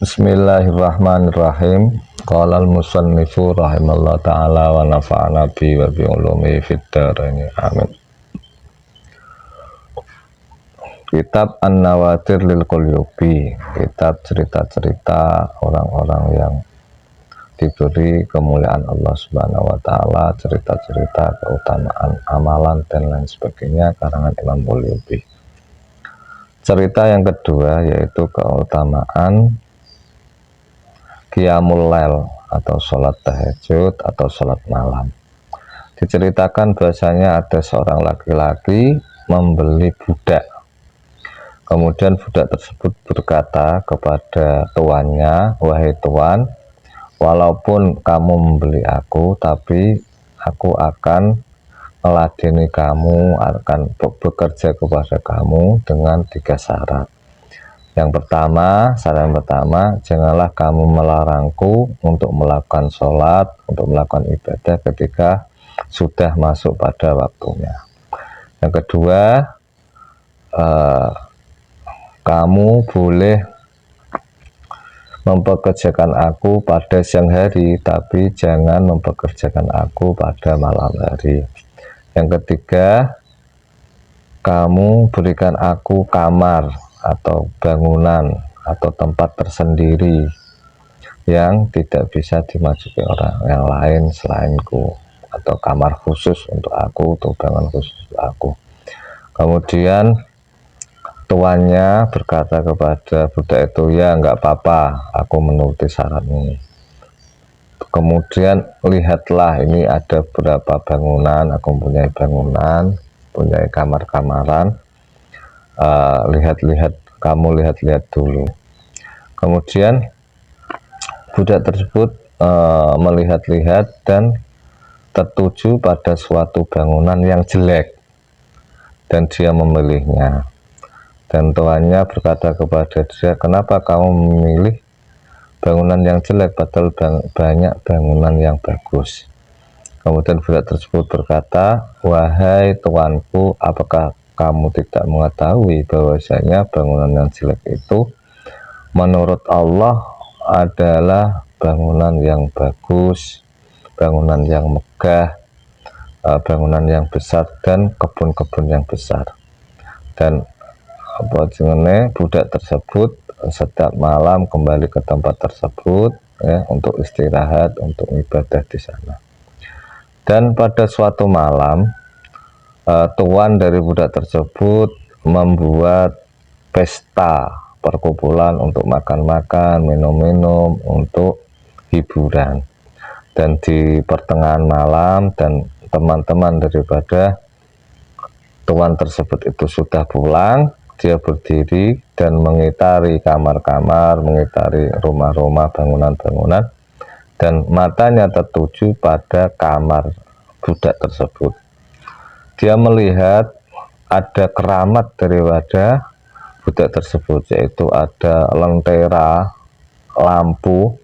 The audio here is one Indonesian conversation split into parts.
Bismillahirrahmanirrahim. Qala al-musannifu rahimallahu ta'ala wa nafa'ana bi wa bi ulumi fid dharain. Amin. Kitab An-Nawadir lil Qulyubi, kitab cerita-cerita orang-orang yang diberi kemuliaan Allah Subhanahu wa taala, cerita-cerita keutamaan amalan dan lain sebagainya, karangan Imam Qulyubi. Cerita yang kedua yaitu keutamaan Qiyamul Lail atau sholat tahajud atau sholat malam. Diceritakan bahasanya ada seorang laki-laki membeli budak. Kemudian budak tersebut berkata kepada tuannya, "Wahai tuan, walaupun kamu membeli aku, tapi aku akan meladeni kamu, akan bekerja kepada kamu dengan 3 syarat. Yang pertama, syarat yang pertama, janganlah kamu melarangku untuk melakukan sholat, untuk melakukan ibadah ketika sudah masuk pada waktunya. Yang kedua, kamu boleh mempekerjakan aku pada siang hari, tapi jangan mempekerjakan aku pada malam hari. Yang ketiga, kamu berikan aku kamar atau bangunan atau tempat tersendiri yang tidak bisa dimasuki orang yang lain selainku, atau kamar khusus untuk aku, atau bangunan khusus untuk aku." Kemudian tuannya berkata kepada budak itu, "Ya, nggak apa-apa, aku menuruti syarat ini." Kemudian lihatlah, ini ada beberapa bangunan, aku mempunyai bangunan, punya kamar-kamaran, kamu lihat-lihat dulu. Kemudian budak tersebut melihat-lihat dan tertuju pada suatu bangunan yang jelek dan dia memilihnya. Dan tuannya berkata kepada dia, "Kenapa kamu memilih bangunan yang jelek padahal banyak bangunan yang bagus?" Kemudian budak tersebut berkata, "Wahai tuanku, apakah kamu tidak mengetahui bahwasanya bangunan yang jelek itu menurut Allah adalah bangunan yang bagus, bangunan yang megah, bangunan yang besar, dan kebun-kebun yang besar." Dan budak tersebut setiap malam kembali ke tempat tersebut, ya, untuk istirahat, untuk ibadah di sana. Dan pada suatu malam, tuan dari budak tersebut membuat pesta perkumpulan untuk makan-makan, minum-minum, untuk hiburan. Dan di pertengahan malam, dan teman-teman daripada tuan tersebut itu sudah pulang, dia berdiri dan mengitari kamar-kamar, mengitari rumah-rumah, bangunan-bangunan, dan matanya tertuju pada kamar budak tersebut. Dia melihat ada keramat daripada budak tersebut, yaitu ada lentera lampu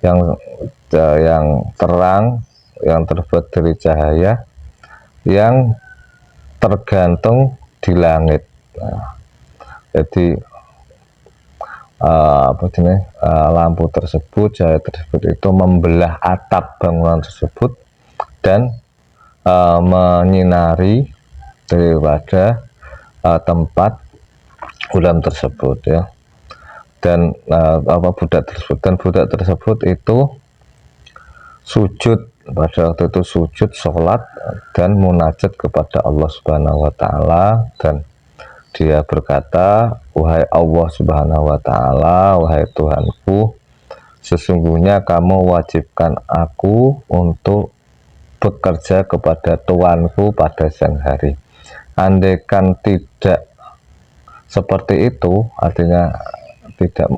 yang terang, yang terbuat dari cahaya, yang tergantung di langit. Nah, jadi lampu tersebut, cahaya tersebut itu membelah atap bangunan tersebut dan menyinari daripada tempat ulam tersebut, ya. Dan budak tersebut itu sujud, pada waktu itu sujud sholat dan munajat kepada Allah Subhanahu wa taala, dan dia berkata, "Wahai Allah Subhanahu wa taala, wahai Tuhanku, sesungguhnya kamu wajibkan aku untuk bekerja kepada tuanku pada siang hari. Andaikan tidak seperti itu, artinya tidak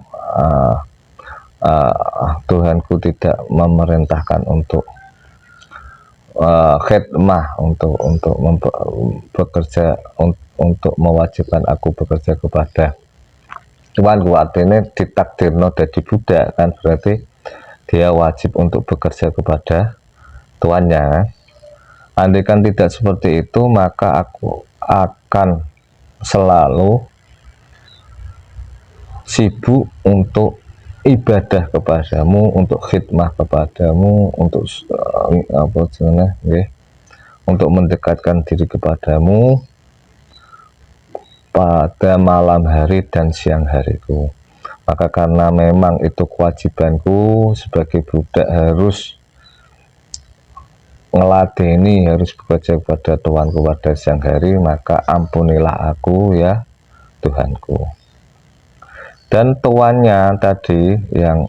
Tuhanku tidak memerintahkan untuk khidmah, untuk bekerja, untuk mewajibkan aku bekerja kepada tuanku." Artinya ditakdirno dadi budak, kan berarti dia wajib untuk bekerja kepada tuannya, kan? Andaikan tidak seperti itu, maka aku akan selalu sibuk untuk ibadah kepadamu, untuk khidmah kepadamu, untuk apa jenenge nggih, untuk mendekatkan diri kepadamu pada malam hari dan siang hariku. Maka karena memang itu kewajibanku sebagai budak, harus ngeladeni, harus bekerja kepada Tuhanku pada siang hari, maka ampunilah aku ya Tuhanku. Dan tuannya tadi yang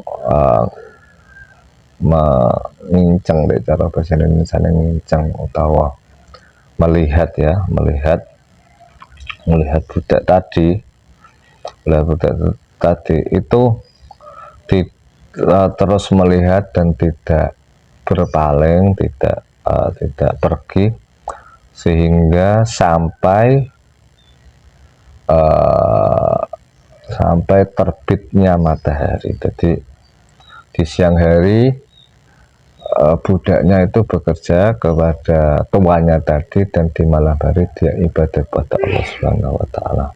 menginceng, deh cara bahasa Indonesia, nginceng utawa melihat ya, melihat budak tadi, itu terus melihat dan tidak berpaling, tidak pergi, sehingga sampai terbitnya matahari. Jadi di siang hari budaknya itu bekerja kepada tuannya tadi, dan di malam hari dia ibadah kepada Allah Subhanahu wa taala.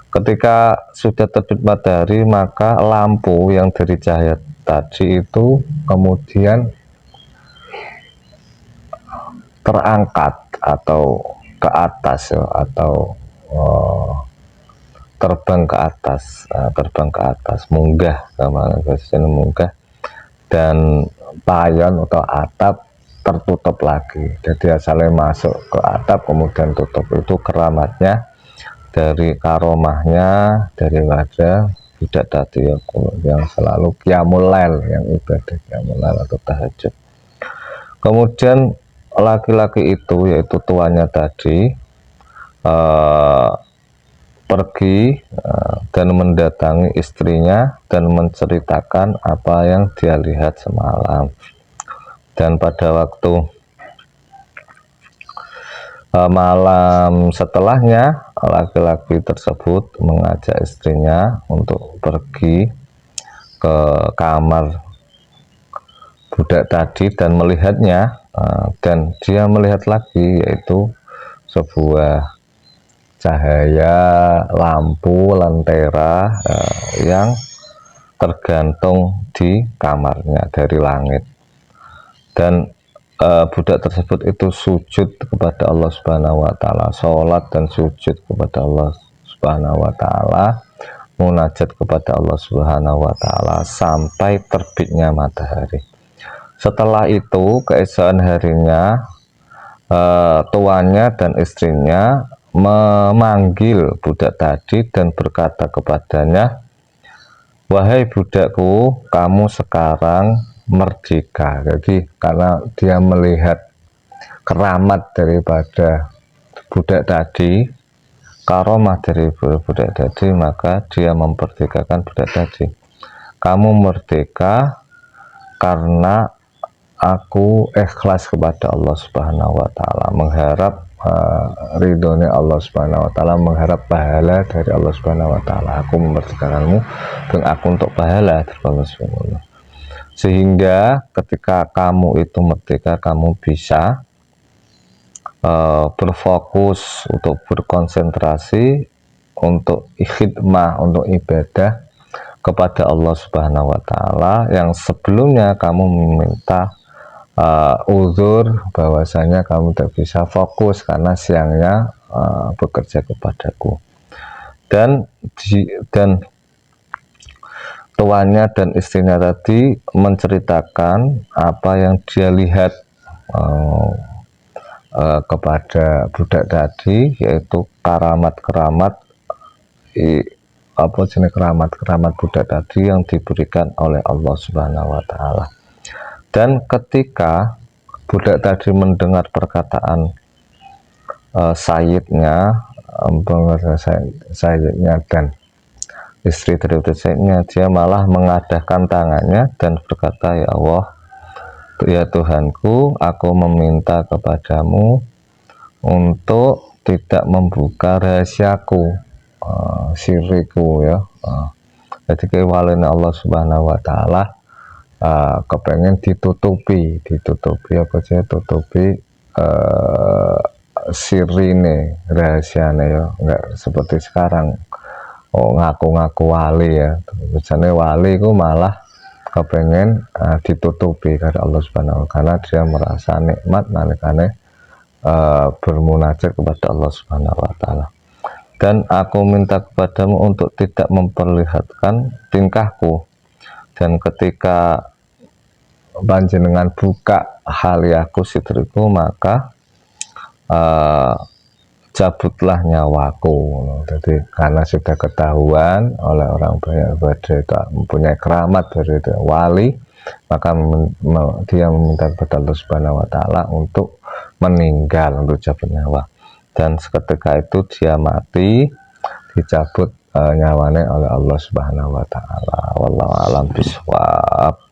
Ketika sudah terbit matahari, maka lampu yang dari cahaya tadi itu kemudian terangkat atau ke atas ya, atau terbang ke atas, munggah, sama bahasanya munggah, dan payon atau atap tertutup lagi. Jadi asalnya masuk ke atap kemudian tutup, itu keramatnya, dari karomahnya, dari wajah budak tadi ya, yang selalu qiyamul lail, yang ibadah qiyamul lail atau tahajud. Kemudian laki-laki itu, yaitu tuannya tadi, pergi dan mendatangi istrinya dan menceritakan apa yang dia lihat semalam. Dan pada waktu malam setelahnya, laki-laki tersebut mengajak istrinya untuk pergi ke kamar budak tadi dan melihatnya, dan dia melihat lagi, yaitu sebuah cahaya lampu lentera yang tergantung di kamarnya dari langit. Dan budak tersebut itu sujud kepada Allah Subhanahu wa taala, sholat dan sujud kepada Allah Subhanahu wa taala, munajat kepada Allah Subhanahu wa taala sampai terbitnya matahari. Setelah itu keesokan harinya, tuannya dan istrinya memanggil budak tadi dan berkata kepadanya, "Wahai budakku, kamu sekarang merdeka." Jadi karena dia melihat keramat daripada budak tadi, karomah dari budak tadi, maka dia memperdekakan budak tadi. "Kamu merdeka karena aku ikhlas kepada Allah Subhanahu wa taala, mengharap ridhonya Allah Subhanahu wa taala, mengharap pahala dari Allah Subhanahu wa taala. Aku memerdekakanmu dan aku untuk pahala dari Allah Subhanahu wa taala. Sehingga ketika kamu itu merdeka, kamu bisa berfokus untuk berkonsentrasi untuk khidmah, untuk ibadah kepada Allah Subhanahu wa taala, yang sebelumnya kamu meminta uzur bahwasanya kamu tidak bisa fokus karena siangnya bekerja kepadaku." Dan tuannya dan istrinya tadi menceritakan apa yang dia lihat kepada budak tadi, yaitu keramat-keramat, keramat budak tadi yang diberikan oleh Allah Subhanahu wa taala. Dan ketika budak tadi mendengar perkataan sayyidnya dan istri dari budak sayyidnya, dia malah mengadahkan tangannya dan berkata, "Ya Allah, ya Tuhanku, aku meminta kepadamu untuk tidak membuka rahasiaku, siriku ya." Jadi kewalian Allah Subhanahu wa taala kepengen ditutupi apa sih, tutupi sirine, rahasiane ya, enggak seperti sekarang ngaku-ngaku wali ya. Biasanya wali itu malah kepengen ditutupi karena Allah Subhanahu wa ta'ala, karena dia merasa nikmat nalikane bermunajat kepada Allah Subhanahu wa ta'ala. Dan aku minta kepadamu untuk tidak memperlihatkan tingkahku, dan ketika panjenengan buka haliaku sitriku, maka cabutlah nyawaku. Jadi karena sudah ketahuan oleh orang banyak bahwa dia itu mempunyai keramat dari wali, maka dia meminta kepada Allah Subhanahu wa ta'ala untuk meninggal, untuk cabut nyawa. Dan seketika itu dia mati, dicabut nyawanya oleh Allah Subhanahu wa ta'ala. Wallahu a'lam bishawab.